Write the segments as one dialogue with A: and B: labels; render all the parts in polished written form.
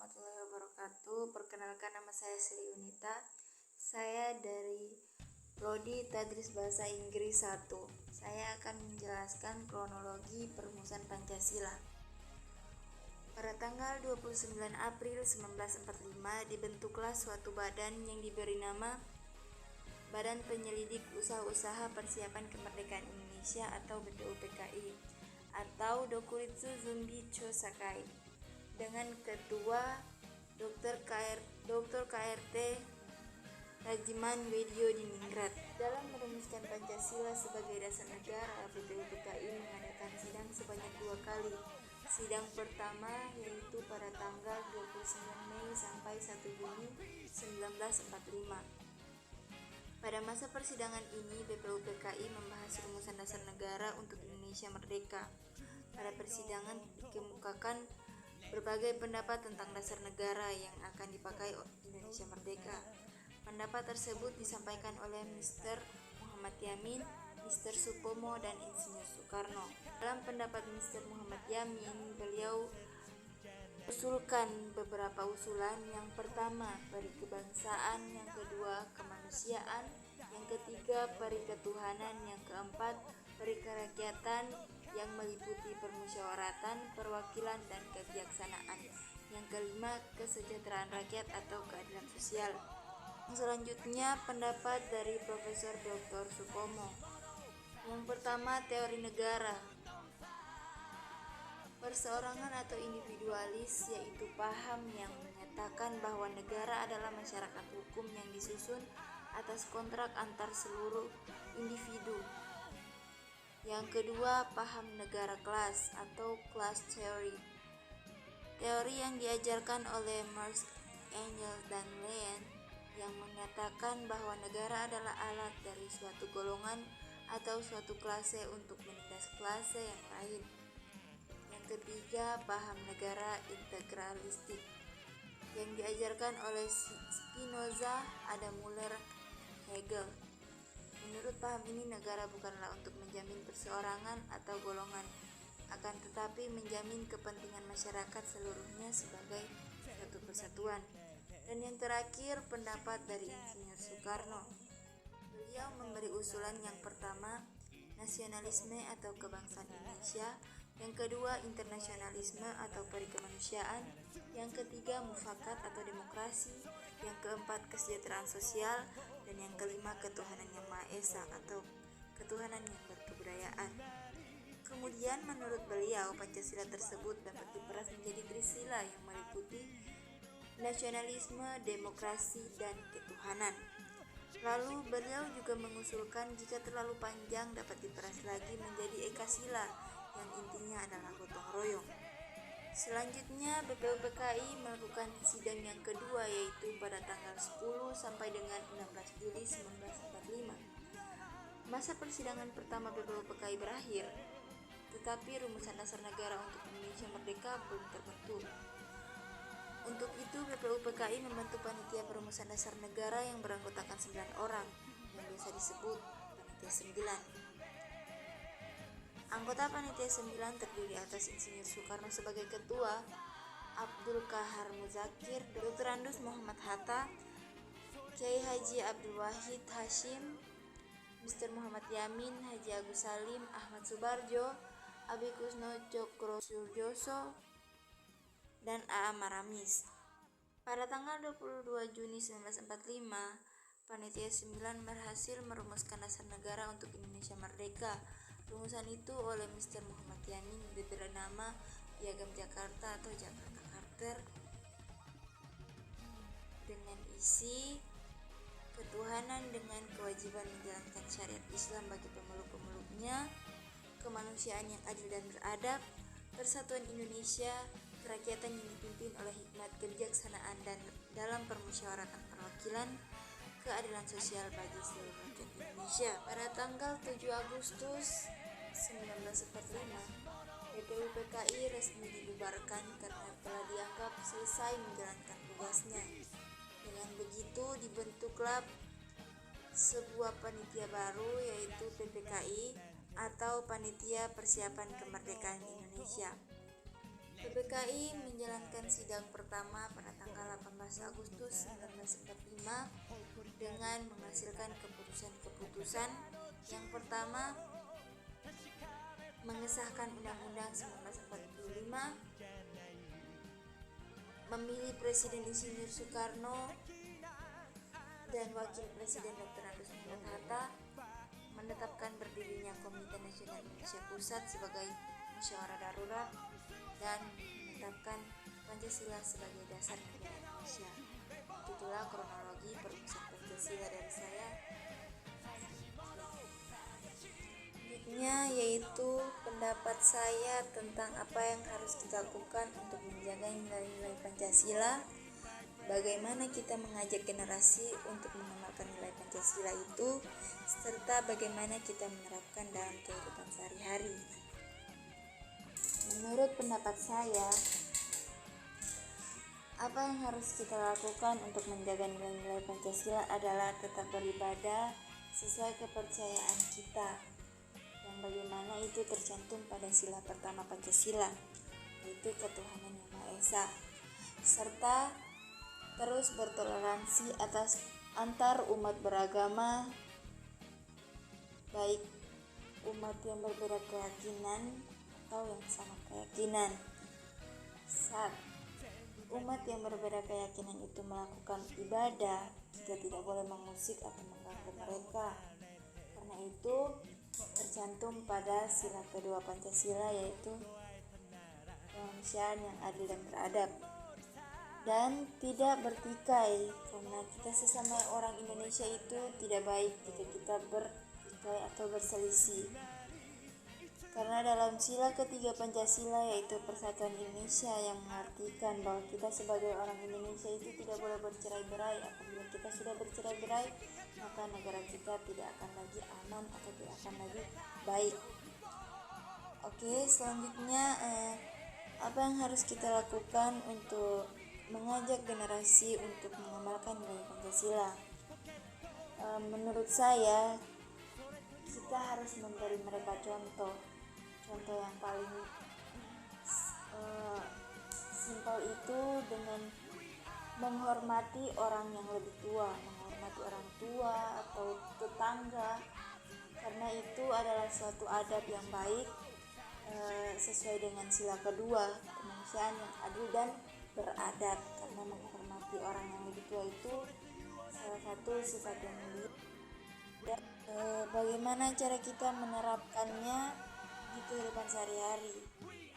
A: warahmatullahi wabarakatuh. Perkenalkan, nama saya Sri Unita. Saya dari Prodi Tadris Bahasa Inggris 1. Saya akan menjelaskan kronologi perumusan Pancasila. Pada tanggal 29 April 1945 dibentuklah suatu badan yang diberi nama Badan Penyelidik Usaha-Usaha Persiapan Kemerdekaan Indonesia atau BPUPKI atau Dokuritsu Zumbi Chosakai dengan Ketua Dr. KRT Rajiman Wedyo Diningrat. Dalam merumuskan Pancasila sebagai dasar negara, BPUPKI mengadakan sidang sebanyak 2 kali. Sidang pertama yaitu pada tanggal 29 Mei sampai 1 Juni 1945. Pada masa persidangan ini, BPUPKI membahas rumusan dasar negara untuk Indonesia Merdeka. Pada persidangan dikemukakan berbagai pendapat tentang dasar negara yang akan dipakai Indonesia Merdeka. Pendapat tersebut disampaikan oleh Mr. Muhammad Yamin, Mr. Supomo, dan Insinyur Soekarno. Dalam pendapat Mr. Muhammad Yamin, beliau usulkan beberapa usulan. Yang pertama, peri kebangsaan, yang kedua, kemanusiaan, yang ketiga, peri ketuhanan, yang keempat, peri kerakyatan yang meliputi permusyawaratan, perwakilan, dan kebijaksanaan, yang kelima, kesejahteraan rakyat atau keadilan sosial. Selanjutnya, pendapat dari Profesor Dr. Supomo. Yang pertama, teori negara. Perseorangan atau individualis, yaitu paham yang menyatakan bahwa negara adalah masyarakat hukum yang disusun atas kontrak antar seluruh individu. Yang kedua, paham negara kelas atau class theory. Teori yang diajarkan oleh Marx, Engels, dan Lenin yang menyatakan bahwa negara adalah alat dari suatu golongan atau suatu klase untuk menindas klase yang lain. Yang ketiga, paham negara integralistik yang diajarkan oleh Spinoza, Adam Muller, Hegel. Menurut paham ini, negara bukanlah untuk menjamin perseorangan atau golongan, akan tetapi menjamin kepentingan masyarakat seluruhnya sebagai satu persatuan. Dan yang terakhir, pendapat dari Insinyur Soekarno. Beliau memberi usulan yang pertama, nasionalisme atau kebangsaan Indonesia, yang kedua, internasionalisme atau peri kemanusiaan, yang ketiga, mufakat atau demokrasi, yang keempat, kesejahteraan sosial, dan yang kelima, ketuhanan yang Maha Esa atau ketuhanan yang berkebudayaan. Kemudian menurut beliau, Pancasila tersebut dapat diperas menjadi trisila yang meliputi nasionalisme, demokrasi, dan ketuhanan. Lalu beliau juga mengusulkan jika terlalu panjang dapat diperas lagi menjadi ekasila yang intinya adalah gotong royong. Selanjutnya, BPUPKI melakukan sidang yang kedua yaitu pada tanggal 10 sampai dengan 16 Juli 1945. Masa persidangan pertama BPUPKI berakhir, tetapi rumusan dasar negara untuk Indonesia Merdeka belum terbentuk. Untuk itu, BPUPKI membentuk panitia perumusan dasar negara yang beranggotakan 9 orang yang biasa disebut Panitia 9. Anggota Panitia 9 terdiri atas Insinyur Soekarno sebagai ketua, Abdul Qahar Muzakir, Dr. Andus Muhammad Hatta, Kiai Haji Abdul Wahid Hashim, Mr. Muhammad Yamin, Haji Agus Salim, Ahmad Subarjo, Abi Kusno Cokro Surjoso, dan A.A. Maramis. Pada tanggal 22 Juni 1945, Panitia 9 berhasil merumuskan dasar negara untuk Indonesia Merdeka. Rumusan itu oleh Mr. Muhammad Yamin diberi nama Piagam Jakarta atau Jakarta Charter dengan isi ketuhanan dengan kewajiban menjalankan syariat Islam bagi pemeluk-pemeluknya, kemanusiaan yang adil dan beradab, persatuan Indonesia, kerakyatan yang dipimpin oleh hikmat kebijaksanaan dan dalam permusyawaratan perwakilan, keadilan sosial bagi seluruh rakyat Indonesia. Pada tanggal 7 Agustus 1945, BPUPKI resmi dibubarkan karena telah dianggap selesai menjalankan tugasnya. Dengan begitu dibentuklah sebuah panitia baru yaitu PPKI atau Panitia Persiapan Kemerdekaan Indonesia. PPKI menjalankan sidang pertama pada tanggal 18 Agustus 1945 dengan menghasilkan keputusan-keputusan. Yang pertama, mengesahkan Undang-Undang 1945, memilih Presiden Insinyur Soekarno dan Wakil Presiden Dr. Andes Muhammad Hatta, menetapkan berdirinya Komite Nasional Indonesia Pusat sebagai musyawarah darurat, dan menetapkan Pancasila sebagai dasar negara Indonesia. Itulah kronologi perumusan Pancasila dari saya. Selanjutnya yaitu pendapat saya tentang apa yang harus kita lakukan untuk menjaga nilai-nilai Pancasila. Bagaimana kita mengajak generasi untuk mengamalkan nilai Pancasila itu, serta bagaimana kita menerapkan dalam kehidupan sehari-hari. Menurut pendapat saya, apa yang harus kita lakukan untuk menjaga nilai-nilai Pancasila adalah tetap beribadah sesuai kepercayaan kita, yang bagaimana itu tercantum pada sila pertama Pancasila, yaitu ketuhanan yang Maha Esa, serta terus bertoleransi antar umat beragama, baik umat yang berbeda keyakinan atau yang sama keyakinan. Saat umat yang berbeda keyakinan itu melakukan ibadah, kita tidak boleh mengusik atau mengganggu mereka. Karena itu tercantum pada sila kedua Pancasila, yaitu kemanusiaan yang adil dan beradab, dan tidak bertikai, karena kita sesama orang Indonesia itu tidak baik jika kita bertikai atau berselisih. Karena dalam sila ketiga Pancasila, yaitu Persatuan Indonesia, yang mengartikan bahwa kita sebagai orang Indonesia itu tidak boleh bercerai-berai. Apabila kita sudah bercerai-berai, maka negara kita tidak akan lagi aman atau tidak akan lagi baik. Oke, selanjutnya apa yang harus kita lakukan untuk mengajak generasi untuk mengamalkan nilai Pancasila? Menurut saya, kita harus memberi mereka contoh yang paling simpel itu dengan menghormati orang yang lebih tua, menghormati orang tua atau tetangga, karena itu adalah suatu adab yang baik, sesuai dengan sila kedua, kemanusiaan yang adil dan beradab. Karena menghormati orang yang lebih tua itu salah satu sifat yang mulia. Dan bagaimana cara kita menerapkannya di kehidupan sehari-hari?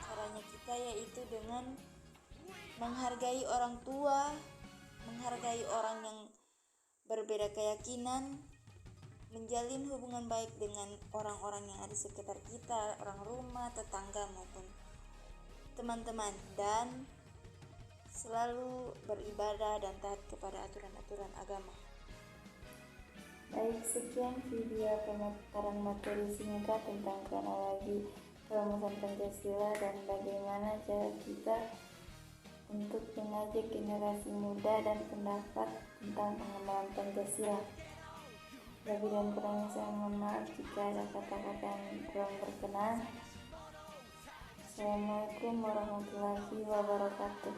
A: Caranya kita yaitu dengan menghargai orang tua, menghargai orang yang berbeda keyakinan, menjalin hubungan baik dengan orang-orang yang ada di sekitar kita, orang rumah, tetangga maupun teman-teman, dan selalu beribadah dan taat kepada aturan-aturan agama. Baik, sekian video pemaparan materi singkat tentang kronologi perumusan Pancasila dan bagaimana cara kita untuk mengajak generasi muda dan pendapat tentang pengamalan Pancasila. Lebih dan kurangnya saya mohon maaf jika ada kata-kata yang kurang berkenan. Assalamualaikum warahmatullahi wabarakatuh.